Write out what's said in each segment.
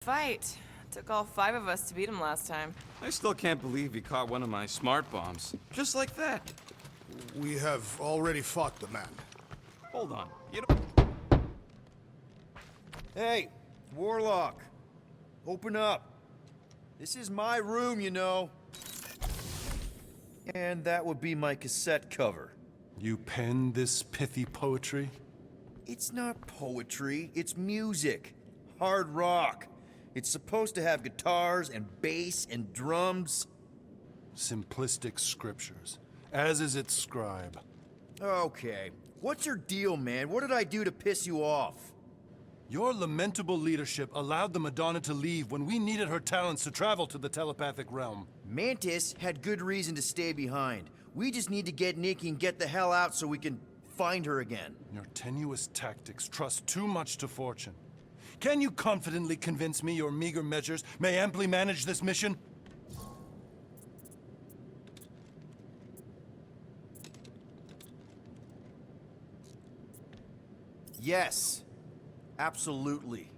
Fight. Took all 5 of us to beat him last time. I still can't believe he caught one of my smart bombs. Just like that. We have already fought the man. Hold on. You know... Hey, Warlock. Open up. This is my room, you know. And that would be my cassette cover. You penned this pithy poetry? It's not poetry, it's music. Hard rock. It's supposed to have guitars and bass and drums. Simplistic scriptures, as is its scribe. Okay. What's your deal, man? What did I do to piss you off? Your lamentable leadership allowed the Madonna to leave when we needed her talents to travel to the telepathic realm. Mantis had good reason to stay behind. We just need to get Nikki and get the hell out so we can find her again. Your tenuous tactics trust too much to fortune. Can you confidently convince me your meager measures may amply manage this mission? Yes. Absolutely.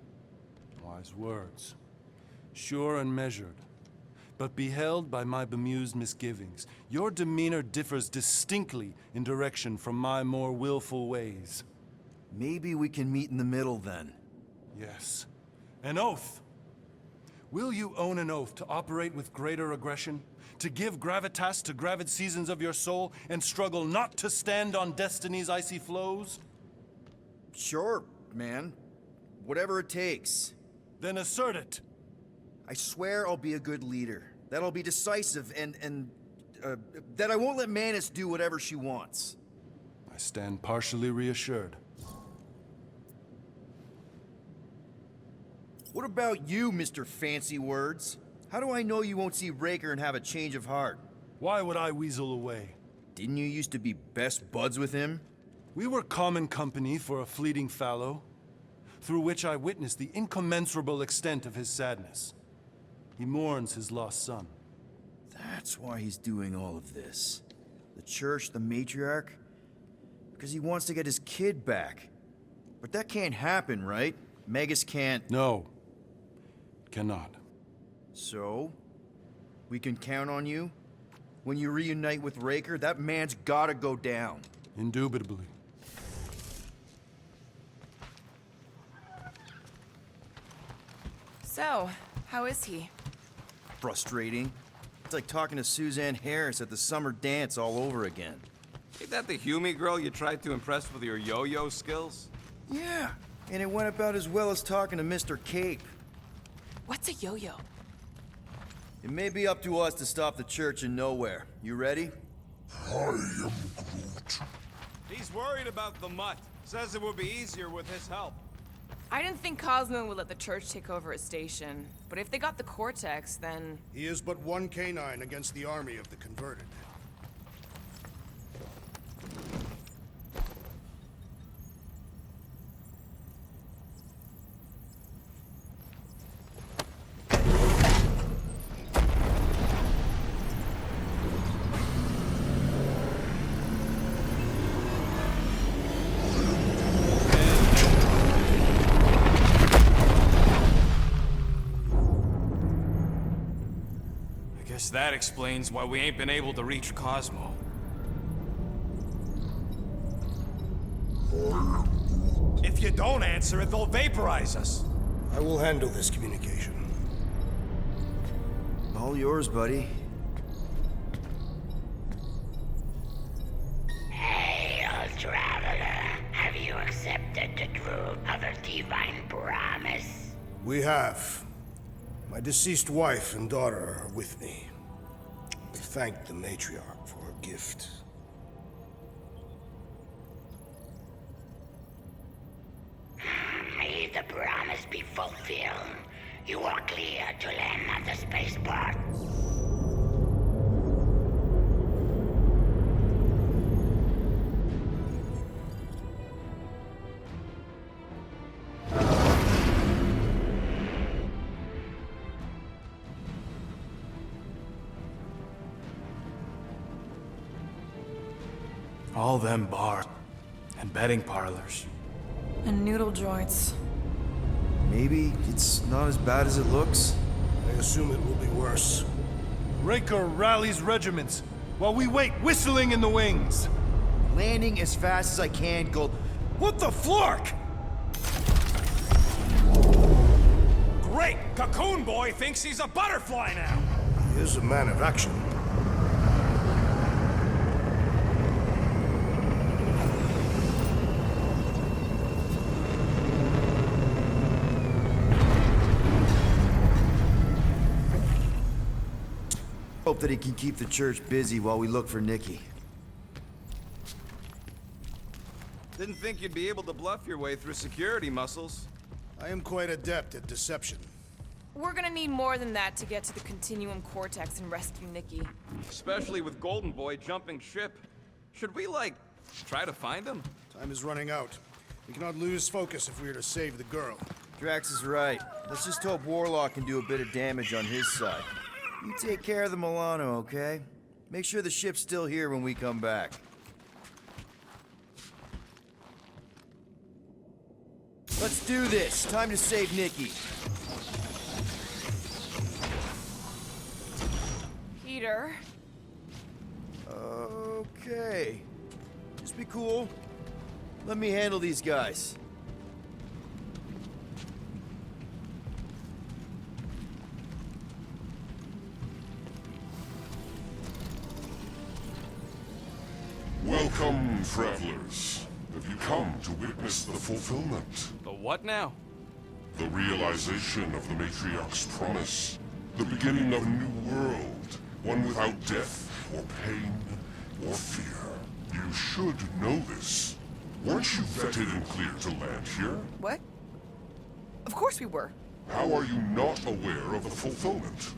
Wise words. Sure and measured. But beheld by my bemused misgivings, your demeanor differs distinctly in direction from my more willful ways. Maybe we can meet in the middle then. Yes. An oath. Will you own an oath to operate with greater aggression? To give gravitas to gravid seasons of your soul and struggle not to stand on destiny's icy flows? Sure, man. Whatever it takes. Then assert it. I swear I'll be a good leader. That I'll be decisive and that I won't let Mantis do whatever she wants. I stand partially reassured. What about you, Mr. Fancy Words? How do I know you won't see Raker and have a change of heart? Why would I weasel away? Didn't you used to be best buds with him? We were common company for a fleeting fallow, through which I witnessed the incommensurable extent of his sadness. He mourns his lost son. That's why he's doing all of this. The church, the matriarch? Because he wants to get his kid back. But that can't happen, right? Megas can't... No. Cannot. So? We can count on you? When you reunite with Raker, that man's gotta go down. Indubitably. So, how is he? Frustrating. It's like talking to Suzanne Harris at the summer dance all over again. Ain't that the Hume girl you tried to impress with your yo-yo skills? Yeah, and it went about as well as talking to Mr. Cape. What's a yo-yo? It may be up to us to stop the church in nowhere. You ready? He's worried about the mutt. Says it would be easier with his help. I didn't think Cosmo would let the church take over his station. But if they got the Cortex, then... He is but one canine against the army of the converted. Guess that explains why we ain't been able to reach Cosmo. If you don't answer it, they'll vaporize us. I will handle this communication. All yours, buddy. Hail, traveler. Have you accepted the truth of a divine promise? We have. My deceased wife and daughter are with me. I thank the matriarch for her gift. May the promise be fulfilled. You are clear to land on the spaceport. All them bar and betting parlors. And noodle joints. Maybe it's not as bad as it looks? I assume it will be worse. Raker rallies regiments, while we wait whistling in the wings. Landing as fast as I can, Gold. What the flark? Great! Cocoon Boy thinks he's a butterfly now! He is a man of action. Hope that he can keep the church busy while we look for Nikki. Didn't think you'd be able to bluff your way through security muscles. I am quite adept at deception. We're gonna need more than that to get to the Continuum Cortex and rescue Nikki. Especially with Golden Boy jumping ship. Should we, like, try to find him? Time is running out. We cannot lose focus if we are to save the girl. Drax is right. Let's just hope Warlock can do a bit of damage on his side. You take care of the Milano, okay? Make sure the ship's still here when we come back. Let's do this. Time to save Nikki. Peter. Okay. Just be cool. Let me handle these guys. Welcome, travelers. Have you come to witness the fulfillment? The what now? The realization of the Matriarch's promise. The beginning of a new world. One without death, or pain, or fear. You should know this. Weren't you vetted and cleared to land here? What? Of course we were. How are you not aware of the fulfillment?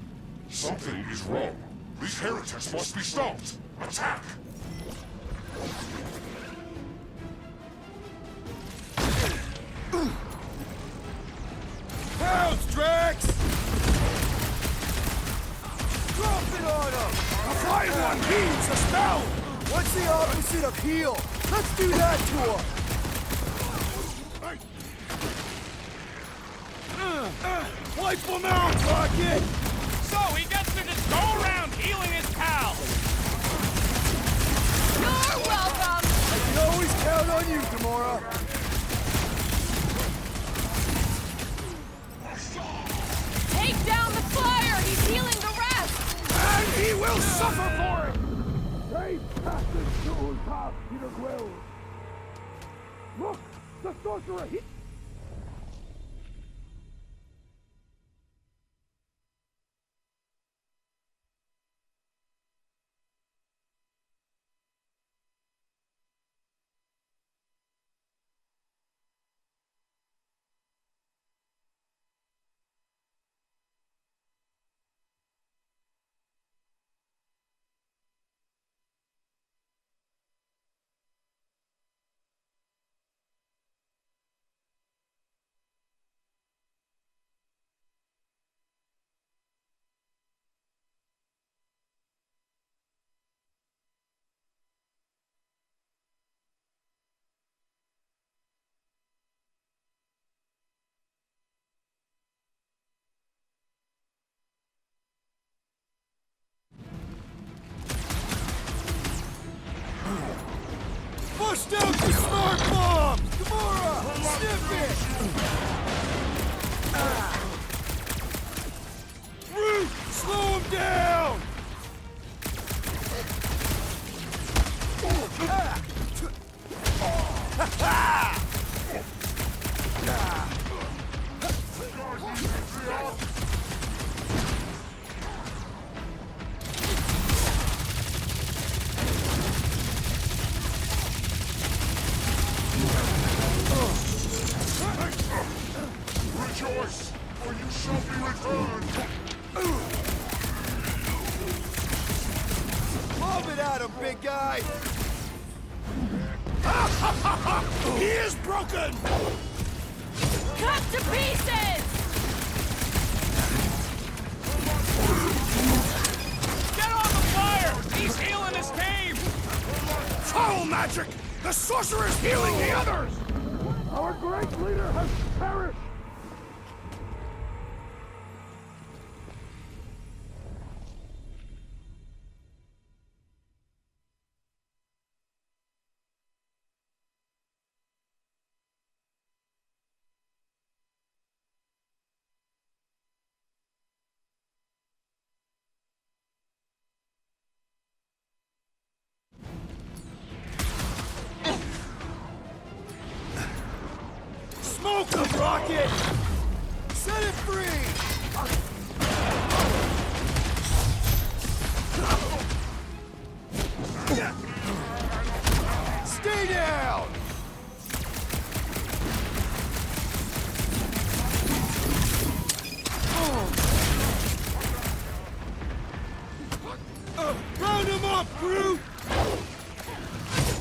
Something is wrong. These heretics must be stopped. Attack! Pounce, Drax! Drop it on him! A flying one heaves a spell! What's the opposite of heal? Let's do that to him! Wipe them out, Rocket! So he gets to just go around healing his pals! You're welcome! I can always count on you, Gamora. Take down the flyer! He's healing the rest! And he will suffer for it! Great passage to top Peter Quill! Look! The sorcerer! Bust out the smart bombs! Gamora! Snip it! Root! Slow him down! Rejoice, for you shall be returned! Lob it at him, big guy! He is broken! Cut to pieces! Get on the flyer! He's healing his cave! Foul magic! The sorcerer is healing the others! Our great leader has perished! Rocket! Set it free! Stay down! Round him up, Groot!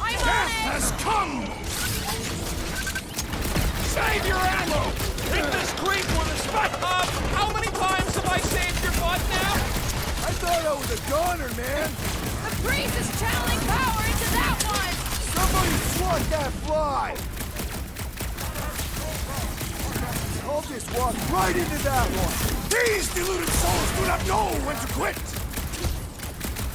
I'm on Death it! has come! Save your ammo! Hit this creep with a spike! How many times have I saved your butt now? I thought I was a goner, man! The priest is channeling power into that one! Somebody swat that fly! I'll just walk right into that one! These deluded souls do not know when to quit!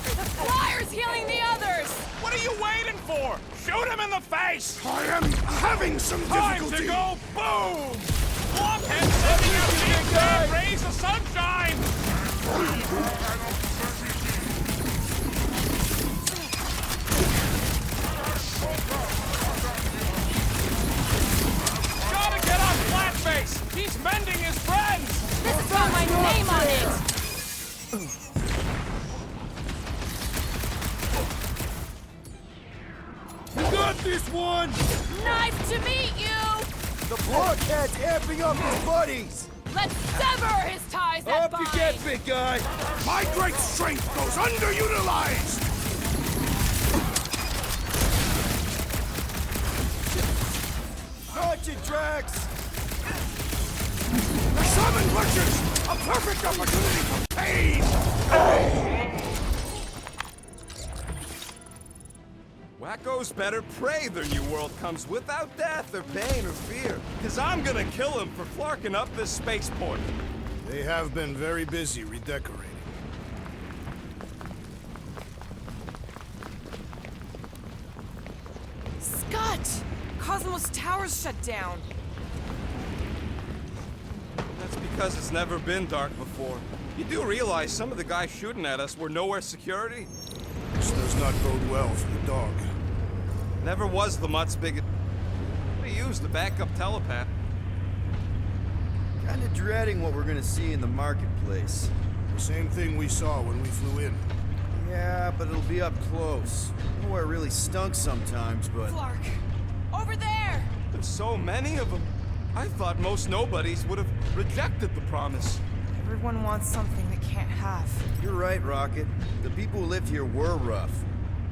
The flyer's healing the others! What are you waiting for? Shoot him in the face! I am having some Time difficulty! to go boom! Blockhead sending out the big rays of sunshine! Gotta get on Flatface! He's mending his friends! This has got my name on it! You got this one! Nice to meet you! The blockhead's amping up his buddies! Let's sever his ties that Up you bind! get, big guy! My great strength goes underutilized! Watch it, Drax! The summon glitches! A perfect opportunity for pain! Wacko's better pray their new world comes without death or pain or fear. Cause I'm gonna kill him for flarking up this spaceport. They have been very busy redecorating. Scott! Cosmos Tower's shut down. That's because it's never been dark before. You do realize some of the guys shooting at us were nowhere security? This does not bode well for the dog. Never was the Mutt's biggest. We used the backup telepath. Kinda dreading what we're gonna see in the marketplace. The same thing we saw when we flew in. Yeah, but it'll be up close. Oh, I really stunk sometimes, but... Clark! Over there! There's so many of them. I thought most nobodies would have rejected the promise. Everyone wants something they can't have. You're right, Rocket. The people who lived here were rough.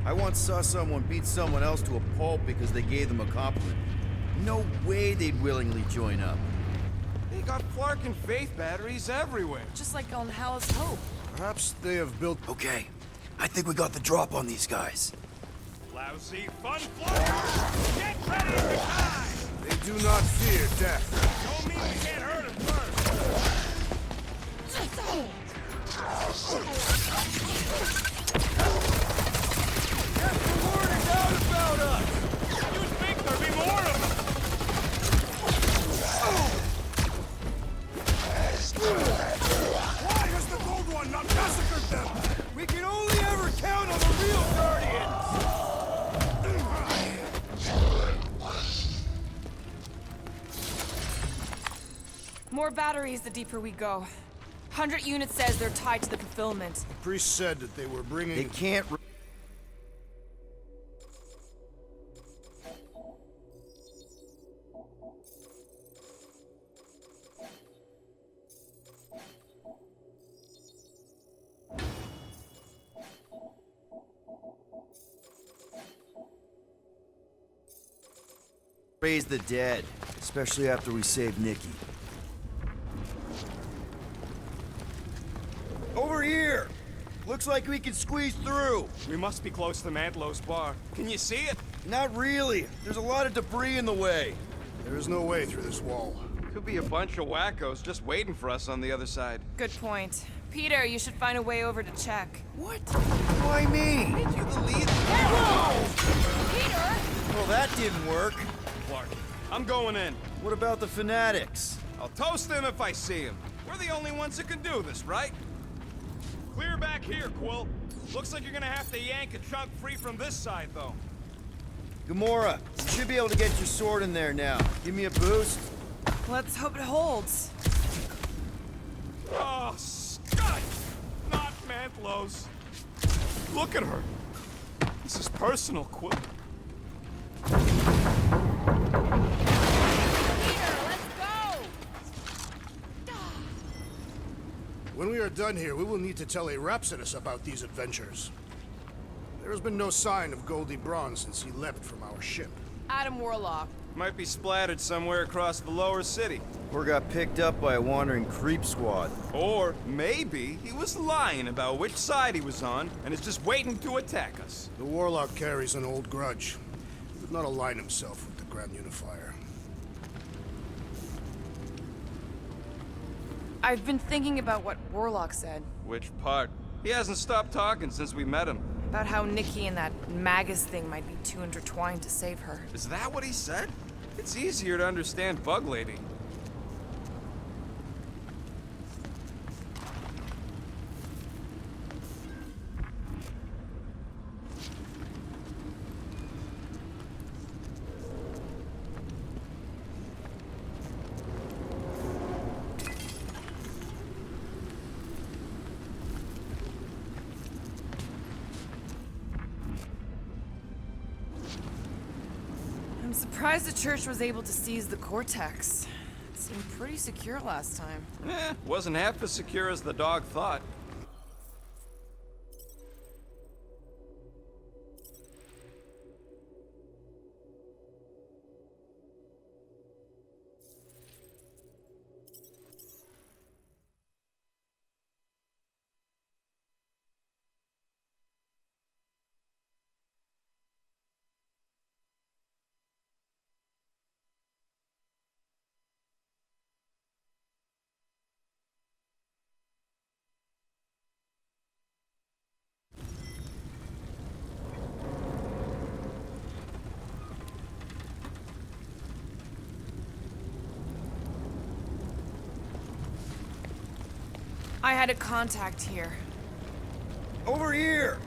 I once saw someone beat someone else to a pulp because they gave them a compliment. No way they'd willingly join up. They got Flark and Faith batteries everywhere. Just like on Hell's Hope. Perhaps they have built... Okay, I think we got the drop on these guys. Lousy fun flyers! Get ready to die! They do not fear death. Don't mean we can't hurt them first. Get the word out about us! You'd think there'd be more of them. Why has the Gold One not massacred them? We can only ever count on the real Guardians! More batteries the deeper we go. 100 units says they're tied to the fulfillment. The priest said that they were bringing... They can't... raise the dead, especially after we save Nikki. Over here! Looks like we can squeeze through. We must be close to Mantlow's bar. Can you see it? Not really. There's a lot of debris in the way. There is no way through this wall. Could be a bunch of wackos just waiting for us on the other side. Good point. Peter, you should find a way over to check. What? Why me? You the lead? Peter! Well, that didn't work. Clark, I'm going in. What about the fanatics? I'll toast him if I see him. We're the only ones that can do this, right? Clear back here, Quill. Looks like you're gonna have to yank a chunk free from this side, though. Gamora, you should be able to get your sword in there now. Give me a boost. Let's hope it holds. Oh, Scott! Not Mantlos. Look at her. This is personal, Quill. Peter, let's go! When we are done here, we will need to tell a Rhapsodus about these adventures. There has been no sign of Goldie Braun since he left from our ship. Adam Warlock. Might be splattered somewhere across the lower city. Or got picked up by a wandering creep squad. Or maybe he was lying about which side he was on and is just waiting to attack us. The Warlock carries an old grudge. He did not align himself with the Grand Unifier. I've been thinking about what Warlock said. Which part? He hasn't stopped talking since we met him. About how Nikki and that Magus thing might be too intertwined to save her. Is that what he said? It's easier to understand Bug Lady. I'm surprised the church was able to seize the Cortex. It seemed pretty secure last time. Wasn't half as secure as the dog thought. I had a contact here. Over here!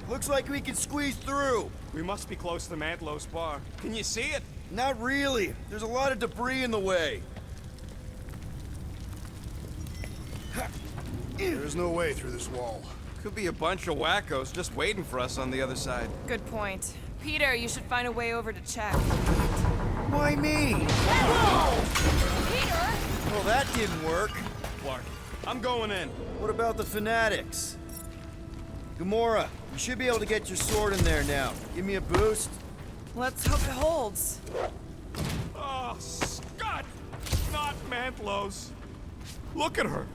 Looks like we can squeeze through. We must be close to the Mantlos bar. Can you see it? Not really. There's a lot of debris in the way. There is no way through this wall. Could be a bunch of wackos just waiting for us on the other side. Good point. Peter, you should find a way over to check. Why me? Peter! Well, that didn't work. Clark, I'm going in. What about the fanatics? Gamora, you should be able to get your sword in there now. Give me a boost. Let's hope it holds. Oh, Scott! Not Mantlos. Look at her.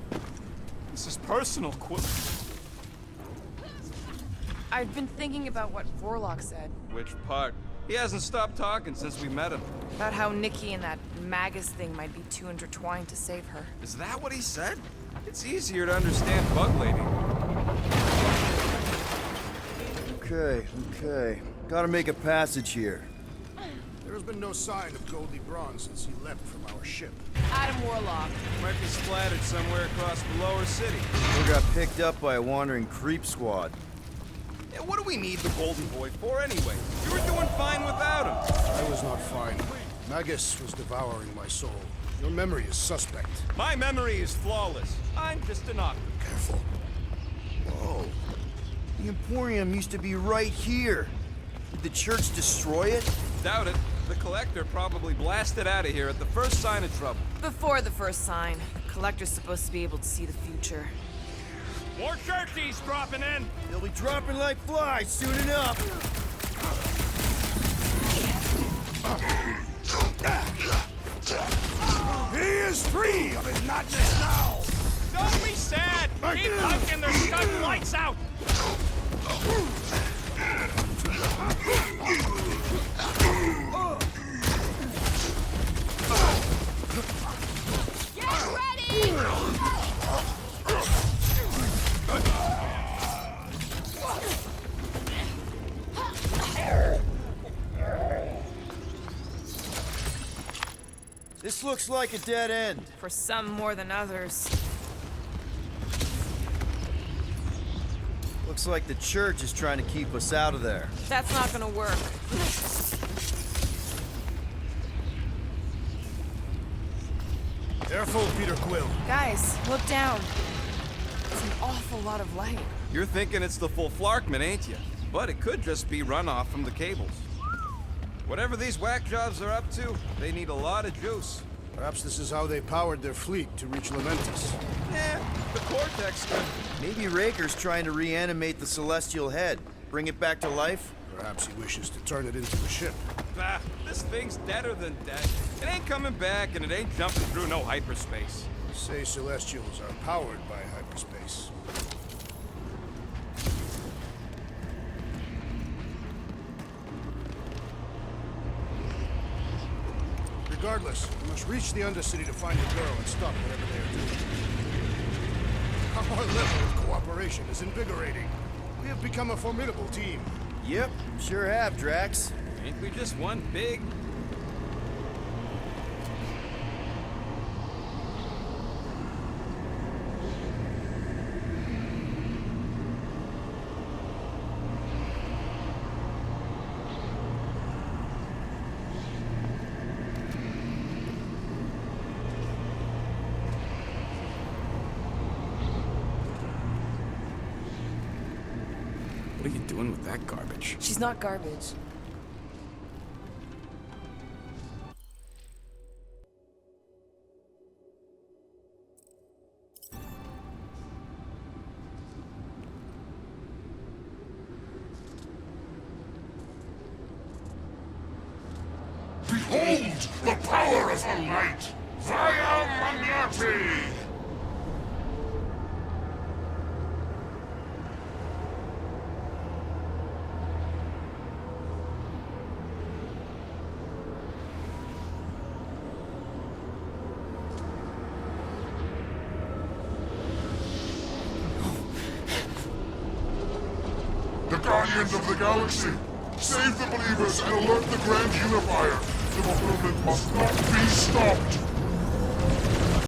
This is personal, Quill. I've been thinking about what Warlock said. Which part? He hasn't stopped talking since we met him. About how Nikki and that Magus thing might be too intertwined to save her. Is that what he said? It's easier to understand Bug Lady. Okay. Gotta make a passage here. There has been no sign of Goldie Braun since he left from our ship. Adam Warlock. Might be splattered somewhere across the lower city. We got picked up by a wandering creep squad. Yeah, what do we need the Golden Boy for anyway? You were doing fine without him. I was not fine. Magus was devouring my soul. Your memory is suspect. My memory is flawless. I'm just an optimist. Careful. Whoa. The Emporium used to be right here. Did the church destroy it? Doubt it. The Collector probably blasted out of here at the first sign of trouble. Before the first sign, the Collector's supposed to be able to see the future. More churchies dropping in. They'll be dropping like flies soon enough. He is free of his madness now! Don't be sad. Keep punking their stuck lights out. Get ready! This looks like a dead end. For some more than others. Looks like the church is trying to keep us out of there. That's not gonna work. Careful, Peter Quill. Guys, look down. It's an awful lot of light. You're thinking it's the full Flarkman, ain't you? But it could just be runoff from the cables. Whatever these whack jobs are up to, they need a lot of juice. Perhaps this is how they powered their fleet to reach Lamentis. Yeah, the Cortex could. Maybe Raker's trying to reanimate the Celestial Head. Bring it back to life? Perhaps he wishes to turn it into a ship. Bah, this thing's deader than dead. It ain't coming back, and it ain't jumping through no hyperspace. Say Celestials are powered by hyperspace. Regardless, we must reach the Undercity to find the girl and stop whatever they are doing. Our level of cooperation is invigorating. We have become a formidable team. Yep, sure have, Drax. Ain't we just one big... What are you doing with that garbage? She's not garbage. Behold the power of the light! Via Magnati! The Guardians of the Galaxy! Save the believers and alert the Grand Unifier! The movement must not be stopped!